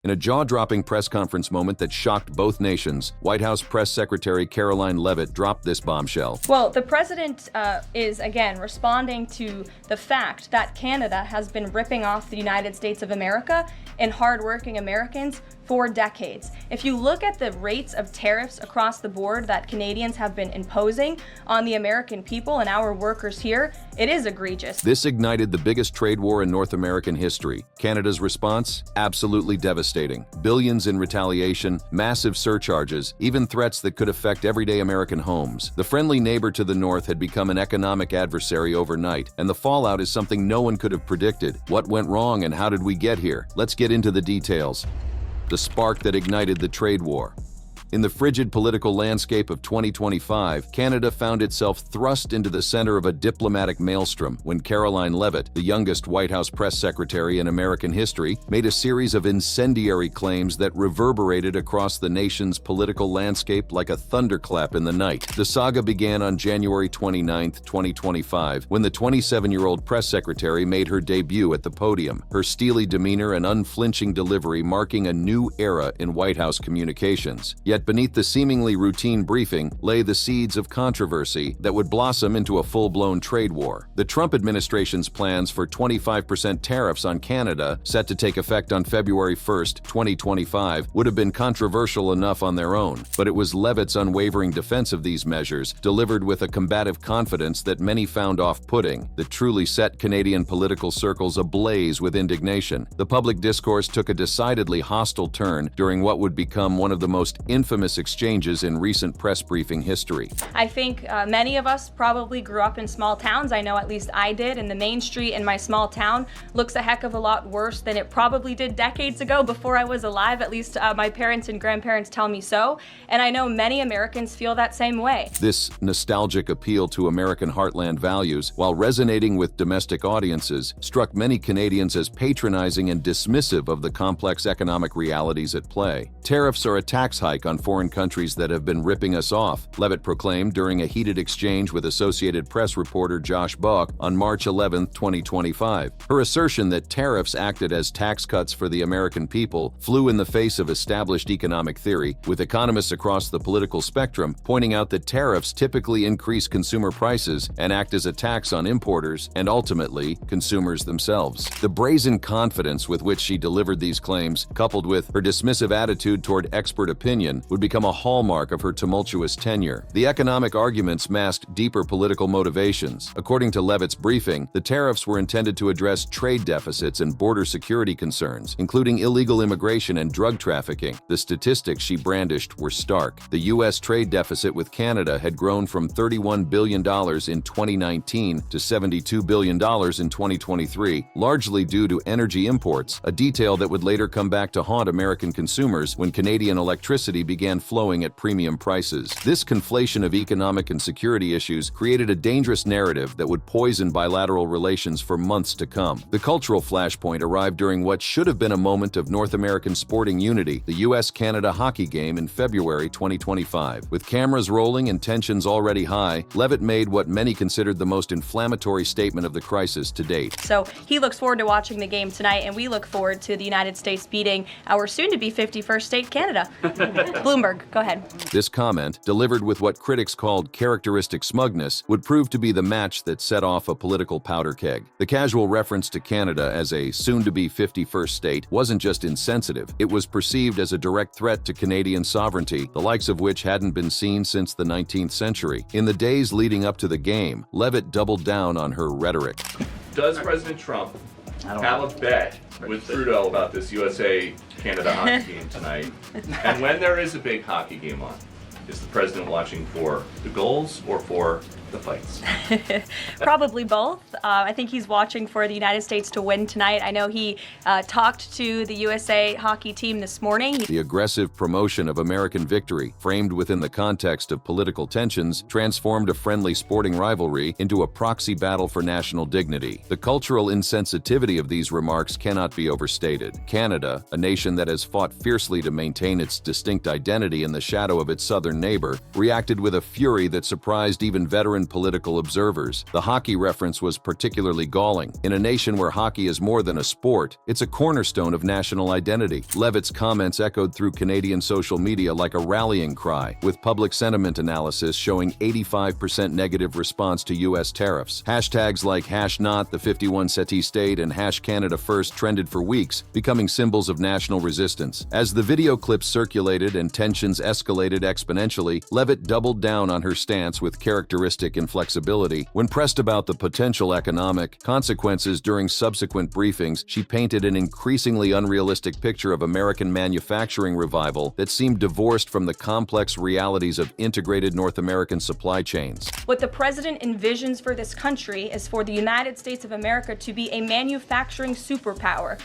In a jaw-dropping press conference moment that shocked both nations, White House Press Secretary Karoline Leavitt dropped this bombshell. Well, the president is, again, responding to the fact that Canada has been ripping off the United States of America and hardworking Americans for decades. If you look at the rates of tariffs across the board that Canadians have been imposing on the American people and our workers here, it is egregious. This ignited the biggest trade war in North American history. Canada's response? Absolutely devastating. Billions in retaliation, massive surcharges, even threats that could affect everyday American homes. The friendly neighbor to the north had become an economic adversary overnight, and the fallout is something no one could have predicted. What went wrong and how did we get here? Let's get into the details. The spark that ignited the trade war. In the frigid political landscape of 2025, Canada found itself thrust into the center of a diplomatic maelstrom when Karoline Leavitt, the youngest White House press secretary in American history, made a series of incendiary claims that reverberated across the nation's political landscape like a thunderclap in the night. The saga began on January 29, 2025, when the 27-year-old press secretary made her debut at the podium, her steely demeanor and unflinching delivery marking a new era in White House communications. Yet beneath the seemingly routine briefing lay the seeds of controversy that would blossom into a full-blown trade war. The Trump administration's plans for 25% tariffs on Canada, set to take effect on February 1, 2025, would have been controversial enough on their own, but it was Leavitt's unwavering defense of these measures, delivered with a combative confidence that many found off-putting, that truly set Canadian political circles ablaze with indignation. The public discourse took a decidedly hostile turn during what would become one of the most infamous exchanges in recent press briefing history. I think many of us probably grew up in small towns. I know at least I did, and the main street in my small town looks a heck of a lot worse than it probably did decades ago before I was alive. At least my parents and grandparents tell me so, and I know many Americans feel that same way. This nostalgic appeal to American heartland values, while resonating with domestic audiences, struck many Canadians as patronizing and dismissive of the complex economic realities at play. Tariffs are a tax hike on foreign countries that have been ripping us off, Leavitt proclaimed during a heated exchange with Associated Press reporter Josh Buck on March 11, 2025. Her assertion that tariffs acted as tax cuts for the American people flew in the face of established economic theory, with economists across the political spectrum pointing out that tariffs typically increase consumer prices and act as a tax on importers and ultimately consumers themselves. The brazen confidence with which she delivered these claims, coupled with her dismissive attitude toward expert opinion, would become a hallmark of her tumultuous tenure. The economic arguments masked deeper political motivations. According to Leavitt's briefing, the tariffs were intended to address trade deficits and border security concerns, including illegal immigration and drug trafficking. The statistics she brandished were stark. The U.S. trade deficit with Canada had grown from $31 billion in 2019 to $72 billion in 2023, largely due to energy imports, a detail that would later come back to haunt American consumers when Canadian electricity began flowing at premium prices. This conflation of economic and security issues created a dangerous narrative that would poison bilateral relations for months to come. The cultural flashpoint arrived during what should have been a moment of North American sporting unity, the U.S.-Canada hockey game in February 2025. With cameras rolling and tensions already high, Leavitt made what many considered the most inflammatory statement of the crisis to date. So he looks forward to watching the game tonight, and we look forward to the United States beating our soon-to-be 51st state, Canada. Bloomberg, go ahead. This comment, delivered with what critics called characteristic smugness, would prove to be the match that set off a political powder keg. The casual reference to Canada as a soon-to-be 51st state wasn't just insensitive, it was perceived as a direct threat to Canadian sovereignty, the likes of which hadn't been seen since the 19th century. In the days leading up to the game, Leavitt doubled down on her rhetoric. Does President Trump have a bet with Trudeau about this USA-Canada hockey game tonight? And when there is a big hockey game on, is the president watching for the goals or for the fights? Probably both. I think he's watching for the United States to win tonight. I know he talked to the USA hockey team this morning. The aggressive promotion of American victory, framed within the context of political tensions, transformed a friendly sporting rivalry into a proxy battle for national dignity. The cultural insensitivity of these remarks cannot be overstated. Canada, a nation that has fought fiercely to maintain its distinct identity in the shadow of its southern neighbor, reacted with a fury that surprised even veteran veteran political observers. The hockey reference was particularly galling. In a nation where hockey is more than a sport, it's a cornerstone of national identity. Leavitt's comments echoed through Canadian social media like a rallying cry, with public sentiment analysis showing 85% negative response to U.S. tariffs. Hashtags like #not the 51 centi state and #Canada First trended for weeks, becoming symbols of national resistance. As the video clips circulated and tensions escalated exponentially, Leavitt doubled down on her stance with characteristic inflexibility. When pressed about the potential economic consequences during subsequent briefings, she painted an increasingly unrealistic picture of American manufacturing revival that seemed divorced from the complex realities of integrated North American supply chains. What the president envisions for this country is for the United States of America to be a manufacturing superpower,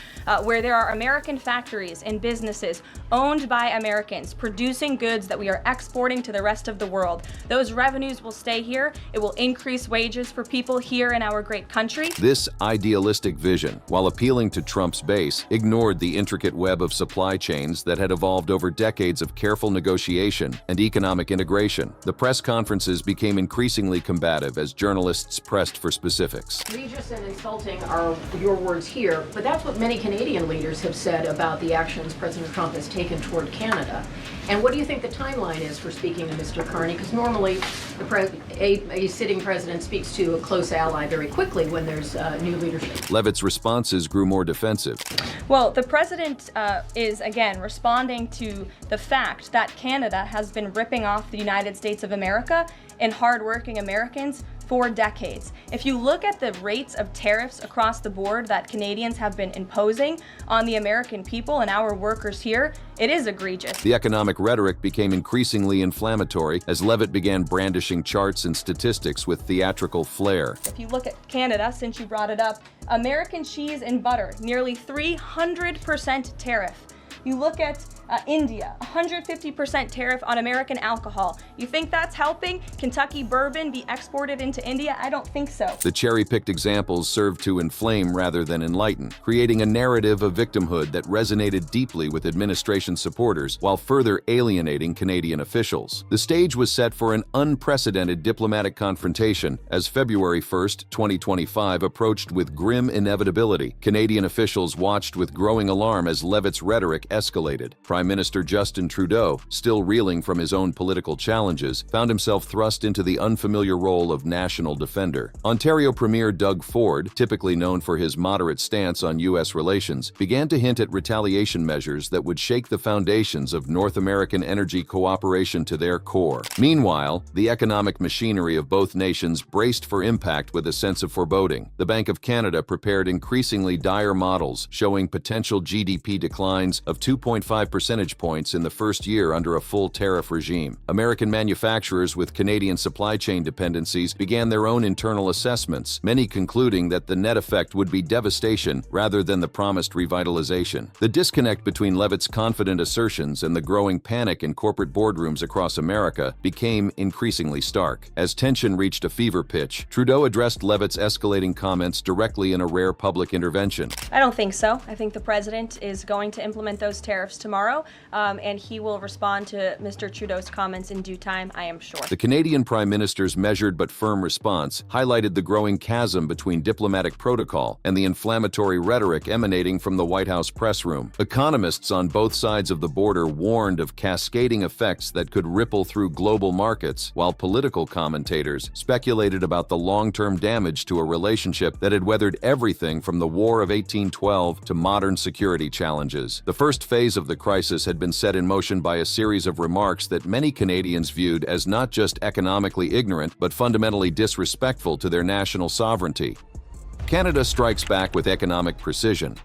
where there are American factories and businesses owned by Americans producing goods that we are exporting to the rest of the world. Those revenues will stay here. It will increase wages for people here in our great country. This idealistic vision, while appealing to Trump's base, ignored the intricate web of supply chains that had evolved over decades of careful negotiation and economic integration. The press conferences became increasingly combative as journalists pressed for specifics. Egregious and insulting are your words here, but that's what many Canadian leaders have said about the actions President Trump has taken toward Canada. And what do you think the timeline is for speaking to Mr. Carney? Because normally a sitting president speaks to a close ally very quickly when there's new leadership. Leavitt's responses grew more defensive. Well, the president is, again, responding to the fact that Canada has been ripping off the United States of America and hardworking Americans for decades. If you look at the rates of tariffs across the board that Canadians have been imposing on the American people and our workers here, it is egregious. The economic rhetoric became increasingly inflammatory as Leavitt began brandishing charts and statistics with theatrical flair. If you look at Canada, since you brought it up, American cheese and butter, nearly 300% tariff. You look at India, 150% tariff on American alcohol. You think that's helping Kentucky bourbon be exported into India? I don't think so. The cherry-picked examples served to inflame rather than enlighten, creating a narrative of victimhood that resonated deeply with administration supporters while further alienating Canadian officials. The stage was set for an unprecedented diplomatic confrontation as February 1st, 2025 approached with grim inevitability. Canadian officials watched with growing alarm as Leavitt's rhetoric escalated. Prime Minister Justin Trudeau, still reeling from his own political challenges, found himself thrust into the unfamiliar role of national defender. Ontario Premier Doug Ford, typically known for his moderate stance on U.S. relations, began to hint at retaliation measures that would shake the foundations of North American energy cooperation to their core. Meanwhile, the economic machinery of both nations braced for impact with a sense of foreboding. The Bank of Canada prepared increasingly dire models showing potential GDP declines of 2.5 percentage points in the first year under a full tariff regime. American manufacturers with Canadian supply chain dependencies began their own internal assessments, many concluding that the net effect would be devastation rather than the promised revitalization. The disconnect between Leavitt's confident assertions and the growing panic in corporate boardrooms across America became increasingly stark. As tension reached a fever pitch, Trudeau addressed Leavitt's escalating comments directly in a rare public intervention. I don't think so. I think the president is going to implement those tariffs tomorrow, and he will respond to Mr. Trudeau's comments in due time, I am sure. The Canadian Prime Minister's measured but firm response highlighted the growing chasm between diplomatic protocol and the inflammatory rhetoric emanating from the White House press room. Economists on both sides of the border warned of cascading effects that could ripple through global markets, while political commentators speculated about the long-term damage to a relationship that had weathered everything from the War of 1812 to modern security challenges. The first phase of the crisis had been set in motion by a series of remarks that many Canadians viewed as not just economically ignorant, but fundamentally disrespectful to their national sovereignty. Canada strikes back with economic precision.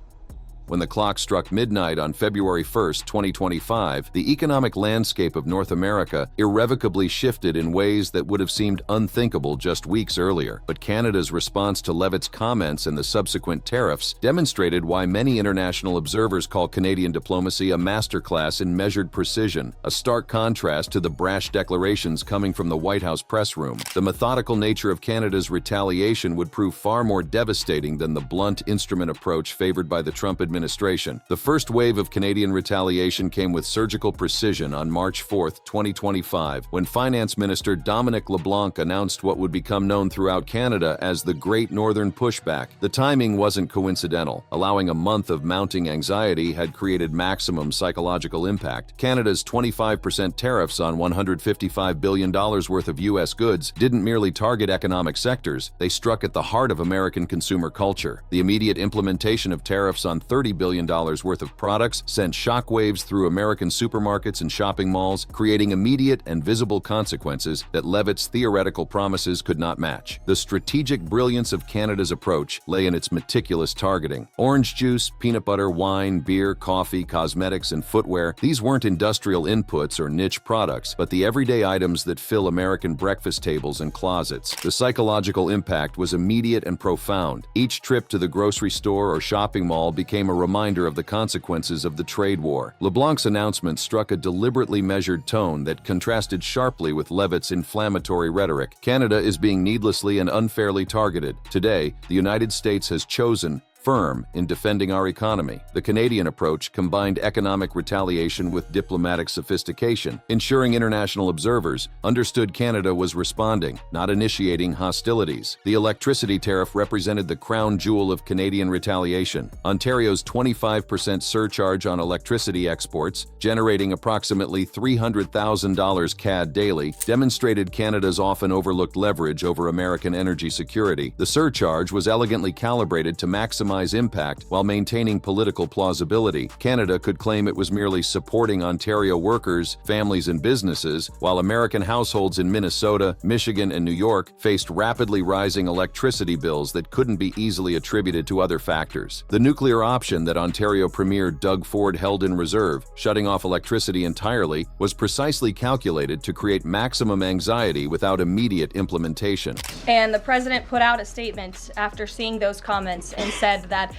When the clock struck midnight on February 1, 2025, the economic landscape of North America irrevocably shifted in ways that would have seemed unthinkable just weeks earlier. But Canada's response to Leavitt's comments and the subsequent tariffs demonstrated why many international observers call Canadian diplomacy a masterclass in measured precision, a stark contrast to the brash declarations coming from the White House press room. The methodical nature of Canada's retaliation would prove far more devastating than the blunt instrument approach favored by the Trump administration. administration. The first wave of Canadian retaliation came with surgical precision on March 4, 2025, when Finance Minister Dominic LeBlanc announced what would become known throughout Canada as the Great Northern Pushback. The timing wasn't coincidental. Allowing a month of mounting anxiety had created maximum psychological impact. Canada's 25% tariffs on $155 billion worth of U.S. goods didn't merely target economic sectors, they struck at the heart of American consumer culture. The immediate implementation of tariffs on $30 billion worth of products sent shockwaves through American supermarkets and shopping malls, creating immediate and visible consequences that Leavitt's theoretical promises could not match. The strategic brilliance of Canada's approach lay in its meticulous targeting. Orange juice, peanut butter, wine, beer, coffee, cosmetics, and footwear, these weren't industrial inputs or niche products, but the everyday items that fill American breakfast tables and closets. The psychological impact was immediate and profound. Each trip to the grocery store or shopping mall became a reminder of the consequences of the trade war. LeBlanc's announcement struck a deliberately measured tone that contrasted sharply with Leavitt's inflammatory rhetoric. Canada is being needlessly and unfairly targeted. Today, the United States has chosen firm in defending our economy. The Canadian approach combined economic retaliation with diplomatic sophistication, ensuring international observers understood Canada was responding, not initiating hostilities. The electricity tariff represented the crown jewel of Canadian retaliation. Ontario's 25% surcharge on electricity exports, generating approximately $300,000 CAD daily, demonstrated Canada's often overlooked leverage over American energy security. The surcharge was elegantly calibrated to maximize impact while maintaining political plausibility. Canada could claim it was merely supporting Ontario workers, families, and businesses, while American households in Minnesota, Michigan, and New York faced rapidly rising electricity bills that couldn't be easily attributed to other factors. The nuclear option that Ontario Premier Doug Ford held in reserve, shutting off electricity entirely, was precisely calculated to create maximum anxiety without immediate implementation. And the president put out a statement after seeing those comments and said that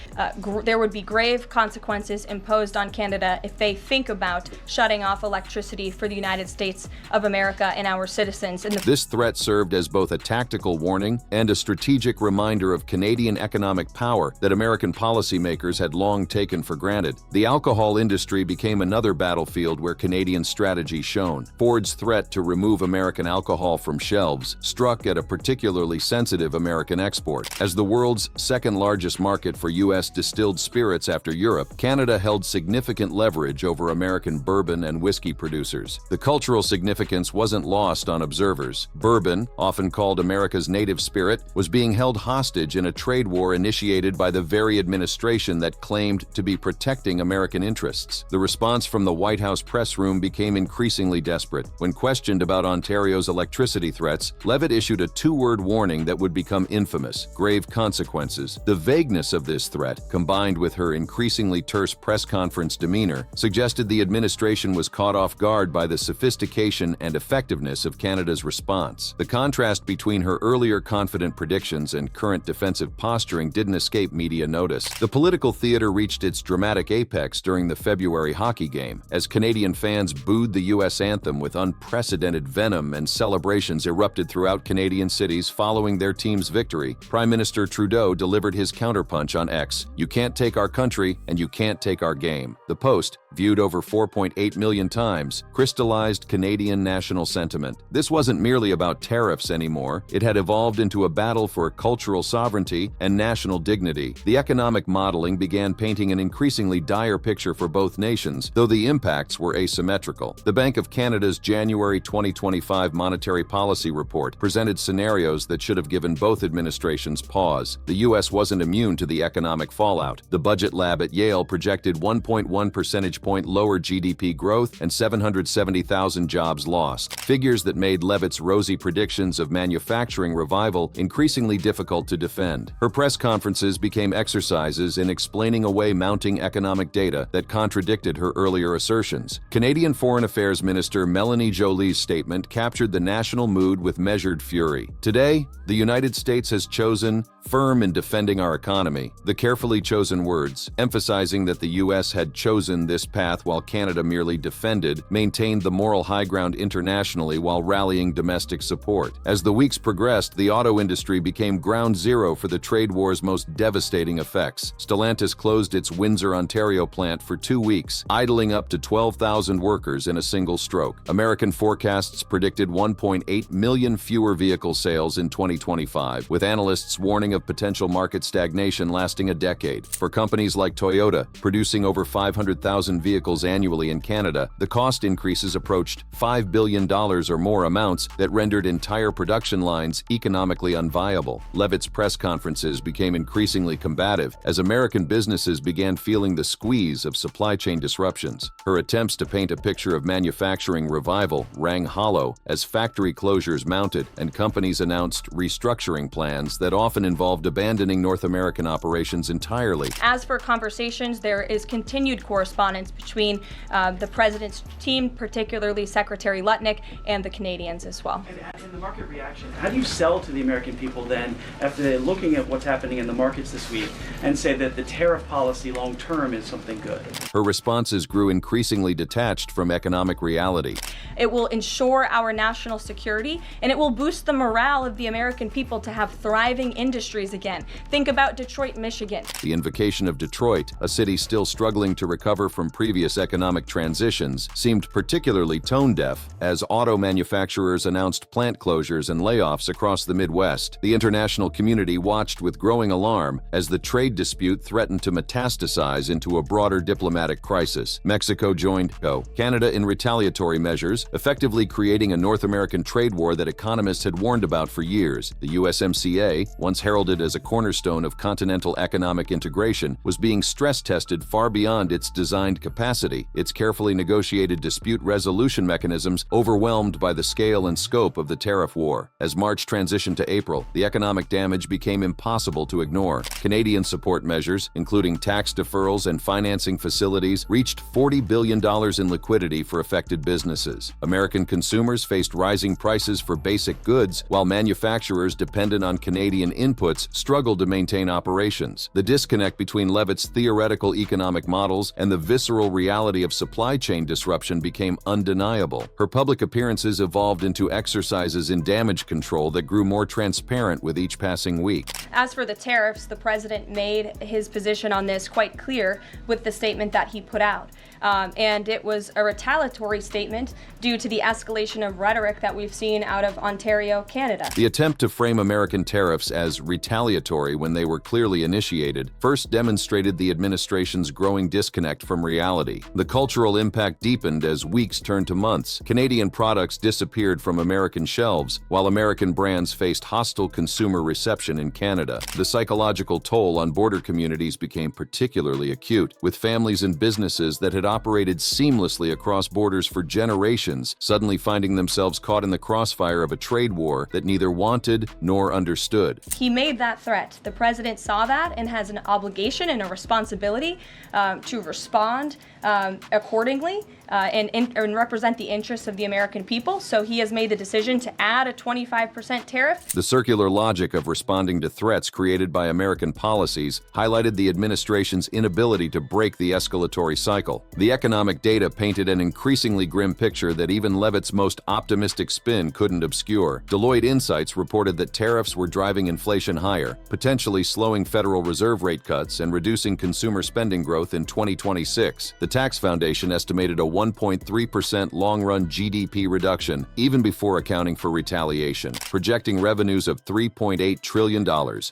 there would be grave consequences imposed on Canada if they think about shutting off electricity for the United States of America and our citizens. This threat served as both a tactical warning and a strategic reminder of Canadian economic power that American policymakers had long taken for granted. The alcohol industry became another battlefield where Canadian strategy shone. Ford's threat to remove American alcohol from shelves struck at a particularly sensitive American export. As the world's second-largest market for U.S. distilled spirits after Europe, Canada held significant leverage over American bourbon and whiskey producers. The cultural significance wasn't lost on observers. Bourbon, often called America's native spirit, was being held hostage in a trade war initiated by the very administration that claimed to be protecting American interests. The response from the White House press room became increasingly desperate. When questioned about Ontario's electricity threats, Leavitt issued a two-word warning that would become infamous: grave consequences. The vagueness of this threat, combined with her increasingly terse press conference demeanor, suggested the administration was caught off guard by the sophistication and effectiveness of Canada's response. The contrast between her earlier confident predictions and current defensive posturing didn't escape media notice. The political theater reached its dramatic apex during the February hockey game, as Canadian fans booed the U.S. anthem with unprecedented venom, and celebrations erupted throughout Canadian cities following their team's victory. Prime Minister Trudeau delivered his counterpunch on X: "You can't take our country, and you can't take our game." The post, viewed over 4.8 million times, crystallized Canadian national sentiment. This wasn't merely about tariffs anymore. It had evolved into a battle for cultural sovereignty and national dignity. The economic modeling began painting an increasingly dire picture for both nations, though the impacts were asymmetrical. The Bank of Canada's January 2025 Monetary Policy Report presented scenarios that should have given both administrations pause. The U.S. wasn't immune to the economic fallout. The budget lab at Yale projected 1.1 percentage point lower GDP growth and 770,000 jobs lost, figures that made Leavitt's rosy predictions of manufacturing revival increasingly difficult to defend. Her press conferences became exercises in explaining away mounting economic data that contradicted her earlier assertions. Canadian Foreign Affairs Minister Melanie Joly's statement captured the national mood with measured fury. Today, the United States has chosen firm in defending our economy. The carefully chosen words, emphasizing that the U.S. had chosen this path while Canada merely defended, maintained the moral high ground internationally while rallying domestic support. As the weeks progressed, the auto industry became ground zero for the trade war's most devastating effects. Stellantis closed its Windsor, Ontario plant for 2 weeks, idling up to 12,000 workers in a single stroke. American forecasts predicted 1.8 million fewer vehicle sales in 2025, with analysts warning of potential market stagnation lasting a decade. For companies like Toyota, producing over 500,000 vehicles annually in Canada, the cost increases approached $5 billion or more, amounts that rendered entire production lines economically unviable. Leavitt's press conferences became increasingly combative as American businesses began feeling the squeeze of supply chain disruptions. Her attempts to paint a picture of manufacturing revival rang hollow as factory closures mounted and companies announced restructuring plans that often involved abandoning North American operations entirely. As for conversations, there is continued correspondence between the president's team, particularly Secretary Lutnick, and the Canadians as well. And the market reaction, how do you sell to the American people then after looking at what's happening in the markets this week and say that the tariff policy long term is something good? Her responses grew increasingly detached from economic reality. It will ensure our national security, and it will boost the morale of the American people to have thriving industries again. Think about Detroit, Michigan. The invocation of Detroit, a city still struggling to recover from previous economic transitions, seemed particularly tone-deaf as auto manufacturers announced plant closures and layoffs across the Midwest. The international community watched with growing alarm as the trade dispute threatened to metastasize into a broader diplomatic crisis. Mexico joined Canada in retaliatory measures, effectively creating a North American trade war that economists had warned about for years. The USMCA, once heralded as a cornerstone of continental economic integration, was being stress-tested far beyond its designed capacity, its carefully negotiated dispute resolution mechanisms overwhelmed by the scale and scope of the tariff war. As March transitioned to April, the economic damage became impossible to ignore. Canadian support measures, including tax deferrals and financing facilities, reached $40 billion in liquidity for affected businesses. American consumers faced rising prices for basic goods, while manufacturers dependent on Canadian inputs struggled to maintain operations. The disconnect between Leavitt's theoretical economic models and the visceral reality of supply chain disruption became undeniable. Her public appearances evolved into exercises in damage control that grew more transparent with each passing week. As for the tariffs, the president made his position on this quite clear with the statement that he put out. And it was a retaliatory statement due to the escalation of rhetoric that we've seen out of Ontario, Canada. The attempt to frame American tariffs as retaliatory when they were clearly initiated first demonstrated the administration's growing disconnect from reality. The cultural impact deepened as weeks turned to months. Canadian products disappeared from American shelves, while American brands faced hostile consumer reception in Canada. The psychological toll on border communities became particularly acute, with families and businesses that had operated seamlessly across borders for generations suddenly finding themselves caught in the crossfire of a trade war that neither wanted nor understood. He made that threat. The president saw that and has an obligation and a responsibility to respond accordingly and represent the interests of the American people. So he has made the decision to add a 25% tariff. The circular logic of responding to threats created by American policies highlighted the administration's inability to break the escalatory cycle. The economic data painted an increasingly grim picture that even Leavitt's most optimistic spin couldn't obscure. Deloitte Insights reported that tariffs were driving inflation higher, potentially slowing Federal Reserve rate cuts and reducing consumer spending growth in 2026. The Tax Foundation estimated a 1.3% long-run GDP reduction, even before accounting for retaliation, projecting revenues of $3.8 trillion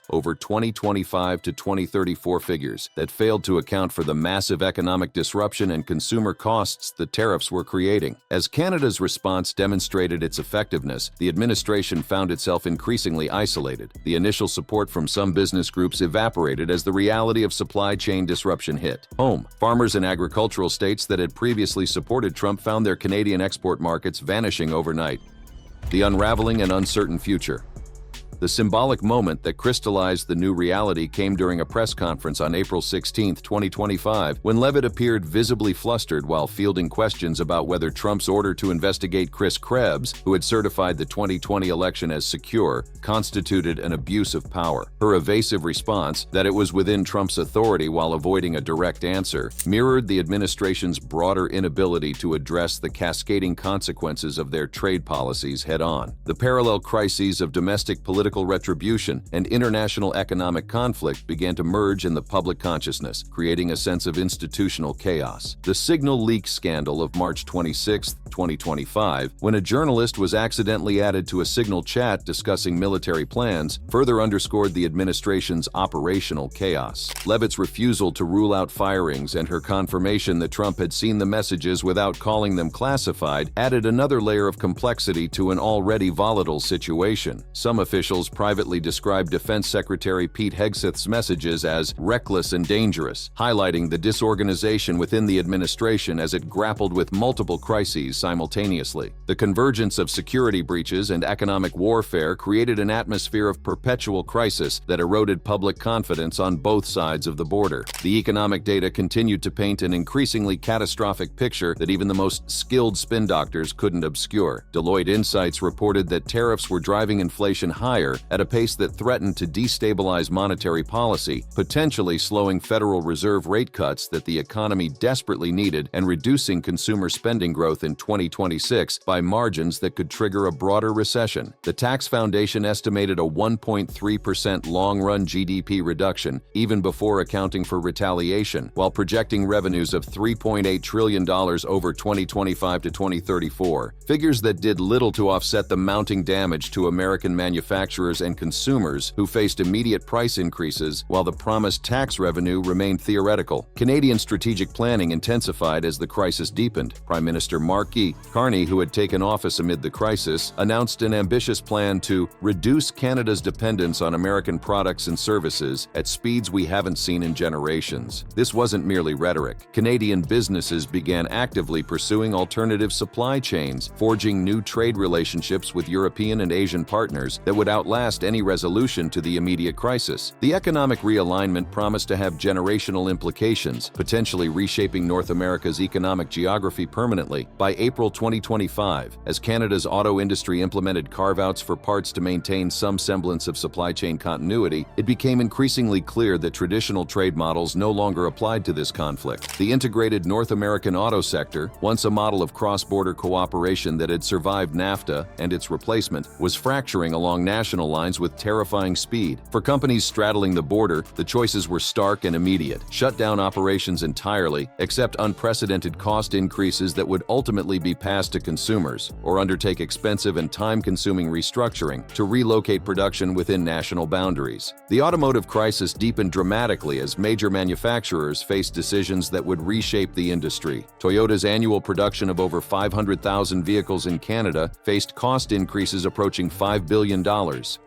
over 2025 to 2034 figures that failed to account for the massive economic disruption and consumer costs the tariffs were creating. As Canada's response demonstrated its effectiveness, the administration found itself increasingly isolated. The initial support from some business groups evaporated as the reality of supply chain disruption hit home. Farmers in agricultural states that had previously supported Trump found their Canadian export markets vanishing overnight. The unraveling and uncertain future. The symbolic moment that crystallized the new reality came during a press conference on April 16, 2025, when Leavitt appeared visibly flustered while fielding questions about whether Trump's order to investigate Chris Krebs, who had certified the 2020 election as secure, constituted an abuse of power. Her evasive response, that it was within Trump's authority while avoiding a direct answer, mirrored the administration's broader inability to address the cascading consequences of their trade policies head-on. The parallel crises of domestic political retribution and international economic conflict began to merge in the public consciousness, creating a sense of institutional chaos. The signal leak scandal of March 26, 2025, when a journalist was accidentally added to a Signal chat discussing military plans, further underscored the administration's operational chaos. Leavitt's refusal to rule out firings and her confirmation that Trump had seen the messages without calling them classified added another layer of complexity to an already volatile situation. Some officials privately described Defense Secretary Pete Hegseth's messages as reckless and dangerous, highlighting the disorganization within the administration as it grappled with multiple crises simultaneously. The convergence of security breaches and economic warfare created an atmosphere of perpetual crisis that eroded public confidence on both sides of the border. The economic data continued to paint an increasingly catastrophic picture that even the most skilled spin doctors couldn't obscure. Deloitte Insights reported that tariffs were driving inflation higher at a pace that threatened to destabilize monetary policy, potentially slowing Federal Reserve rate cuts that the economy desperately needed and reducing consumer spending growth in 2026 by margins that could trigger a broader recession. The Tax Foundation estimated a 1.3% long-run GDP reduction, even before accounting for retaliation, while projecting revenues of $3.8 trillion over 2025 to 2034, figures that did little to offset the mounting damage to American manufacturers and consumers who faced immediate price increases while the promised tax revenue remained theoretical. Canadian strategic planning intensified as the crisis deepened. Prime Minister Mark Carney, who had taken office amid the crisis, announced an ambitious plan to reduce Canada's dependence on American products and services at speeds we haven't seen in generations. This wasn't merely rhetoric. Canadian businesses began actively pursuing alternative supply chains, forging new trade relationships with European and Asian partners that would outlast any resolution to the immediate crisis. The economic realignment promised to have generational implications, potentially reshaping North America's economic geography permanently. By April 2025, as Canada's auto industry implemented carve-outs for parts to maintain some semblance of supply chain continuity, it became increasingly clear that traditional trade models no longer applied to this conflict. The integrated North American auto sector, once a model of cross-border cooperation that had survived NAFTA and its replacement, was fracturing along national lines with terrifying speed. For companies straddling the border, the choices were stark and immediate: shut down operations entirely, accept unprecedented cost increases that would ultimately be passed to consumers, or undertake expensive and time-consuming restructuring to relocate production within national boundaries. The automotive crisis deepened dramatically as major manufacturers faced decisions that would reshape the industry. Toyota's annual production of over 500,000 vehicles in Canada faced cost increases approaching $5 billion,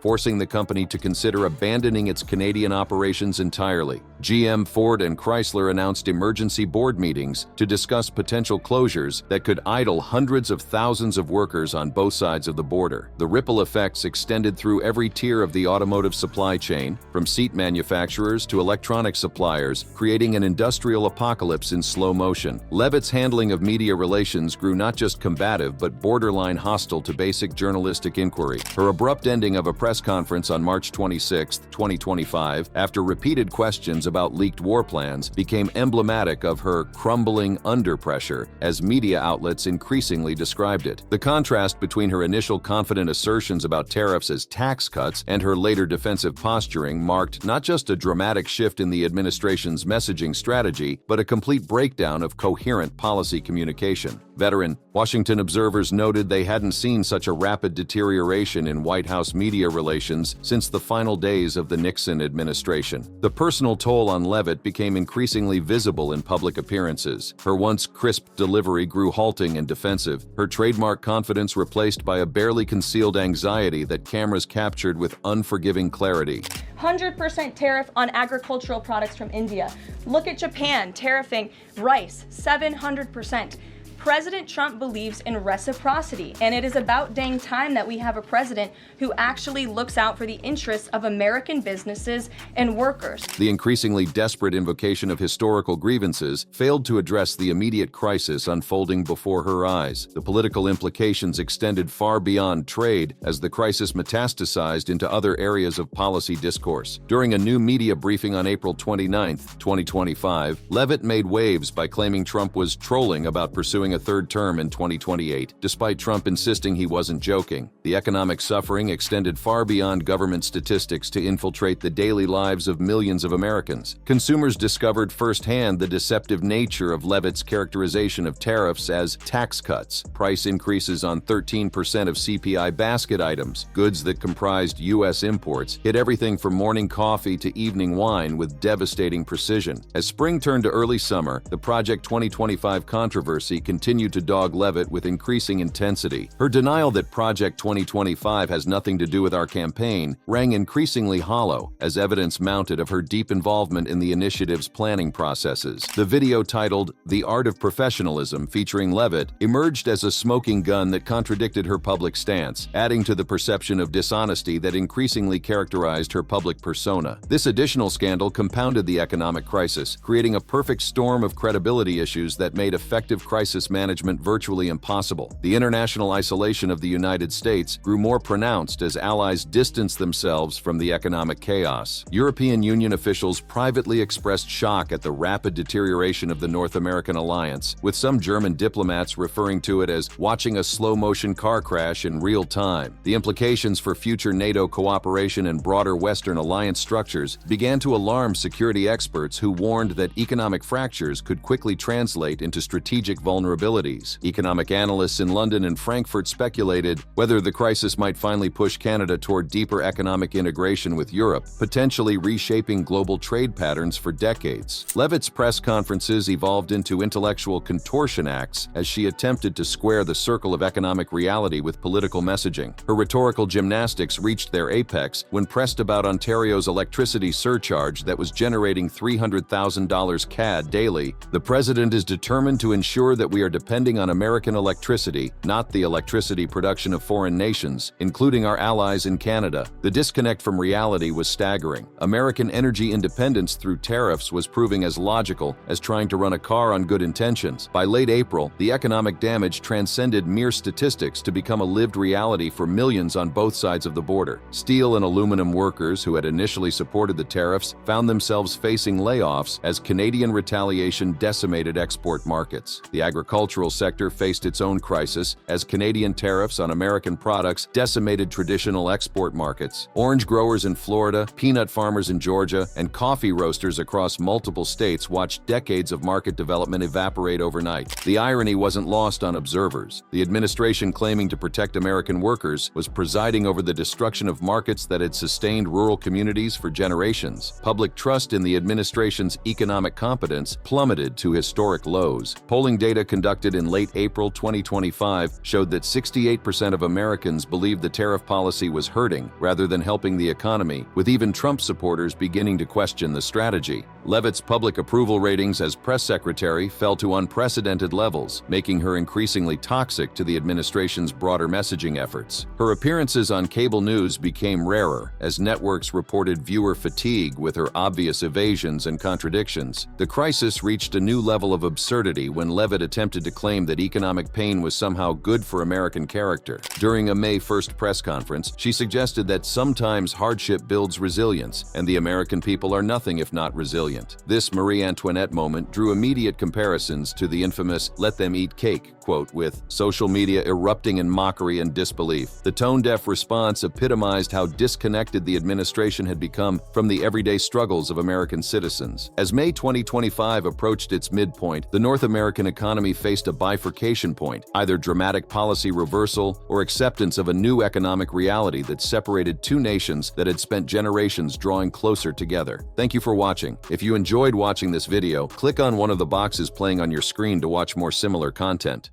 forcing the company to consider abandoning its Canadian operations entirely. GM, Ford, and Chrysler announced emergency board meetings to discuss potential closures that could idle hundreds of thousands of workers on both sides of the border. The ripple effects extended through every tier of the automotive supply chain, from seat manufacturers to electronic suppliers, creating an industrial apocalypse in slow motion. Leavitt's handling of media relations grew not just combative but borderline hostile to basic journalistic inquiry. Her abrupt ending of a press conference on March 26, 2025, after repeated questions about leaked war plans, became emblematic of her crumbling under pressure, as media outlets increasingly described it. The contrast between her initial confident assertions about tariffs as tax cuts and her later defensive posturing marked not just a dramatic shift in the administration's messaging strategy, but a complete breakdown of coherent policy communication. Veteran Washington observers noted they hadn't seen such a rapid deterioration in White House media relations since the final days of the Nixon administration. The personal toll on Leavitt became increasingly visible in public appearances. Her once crisp delivery grew halting and defensive, her trademark confidence replaced by a barely concealed anxiety that cameras captured with unforgiving clarity. 100% tariff on agricultural products from India. Look at Japan tariffing rice, 700%. President Trump believes in reciprocity, and it is about dang time that we have a president who actually looks out for the interests of American businesses and workers. The increasingly desperate invocation of historical grievances failed to address the immediate crisis unfolding before her eyes. The political implications extended far beyond trade as the crisis metastasized into other areas of policy discourse. During a new media briefing on April 29, 2025, Leavitt made waves by claiming Trump was trolling about pursuing a third term in 2028, despite Trump insisting he wasn't joking. The economic suffering extended far beyond government statistics to infiltrate the daily lives of millions of Americans. Consumers discovered firsthand the deceptive nature of Leavitt's characterization of tariffs as tax cuts, price increases on 13% of CPI basket items, goods that comprised U.S. imports, hit everything from morning coffee to evening wine with devastating precision. As spring turned to early summer, the Project 2025 controversy continued to dog Leavitt with increasing intensity. Her denial that Project 2025 has nothing to do with our campaign rang increasingly hollow as evidence mounted of her deep involvement in the initiative's planning processes. The video titled "The Art of Professionalism" featuring Leavitt emerged as a smoking gun that contradicted her public stance, adding to the perception of dishonesty that increasingly characterized her public persona. This additional scandal compounded the economic crisis, creating a perfect storm of credibility issues that made effective crisis management virtually impossible. The international isolation of the United States grew more pronounced as allies distanced themselves from the economic chaos. European Union officials privately expressed shock at the rapid deterioration of the North American alliance, with some German diplomats referring to it as watching a slow-motion car crash in real time. The implications for future NATO cooperation and broader Western alliance structures began to alarm security experts who warned that economic fractures could quickly translate into strategic vulnerabilities. Economic analysts in London and Frankfurt speculated whether the crisis might finally push Canada toward deeper economic integration with Europe, potentially reshaping global trade patterns for decades. Leavitt's press conferences evolved into intellectual contortion acts as she attempted to square the circle of economic reality with political messaging. Her rhetorical gymnastics reached their apex when pressed about Ontario's electricity surcharge that was generating $300,000 CAD daily. The president is determined to ensure that we are depending on American electricity, not the electricity production of foreign nations, including our allies in Canada. The disconnect from reality was staggering. American energy independence through tariffs was proving as logical as trying to run a car on good intentions. By late April, the economic damage transcended mere statistics to become a lived reality for millions on both sides of the border. Steel and aluminum workers who had initially supported the tariffs found themselves facing layoffs as Canadian retaliation decimated export markets. The agricultural sector faced its own crisis as Canadian tariffs on American products decimated traditional export markets. Orange growers in Florida, peanut farmers in Georgia, and coffee roasters across multiple states watched decades of market development evaporate overnight. The irony wasn't lost on observers. The administration claiming to protect American workers was presiding over the destruction of markets that had sustained rural communities for generations. Public trust in the administration's economic competence plummeted to historic lows. Polling data conducted in late April 2025 showed that 68% of Americans believed the tariff policy was hurting rather than helping the economy, with even Trump supporters beginning to question the strategy. Leavitt's public approval ratings as press secretary fell to unprecedented levels, making her increasingly toxic to the administration's broader messaging efforts. Her appearances on cable news became rarer as networks reported viewer fatigue with her obvious evasions and contradictions. The crisis reached a new level of absurdity when Leavitt attempted to claim that economic pain was somehow good for American character. During a May 1st press conference, she suggested that sometimes hardship builds resilience, and the American people are nothing if not resilient. This Marie Antoinette moment drew immediate comparisons to the infamous "let them eat cake" quote, with social media erupting in mockery and disbelief. The tone-deaf response epitomized how disconnected the administration had become from the everyday struggles of American citizens. As May 2025 approached its midpoint, the North American economy faced a bifurcation point, either dramatic policy reversal or acceptance of a new economic reality that separated two nations that had spent generations drawing closer together. Thank you for watching. If you enjoyed watching this video, click on one of the boxes playing on your screen to watch more similar content.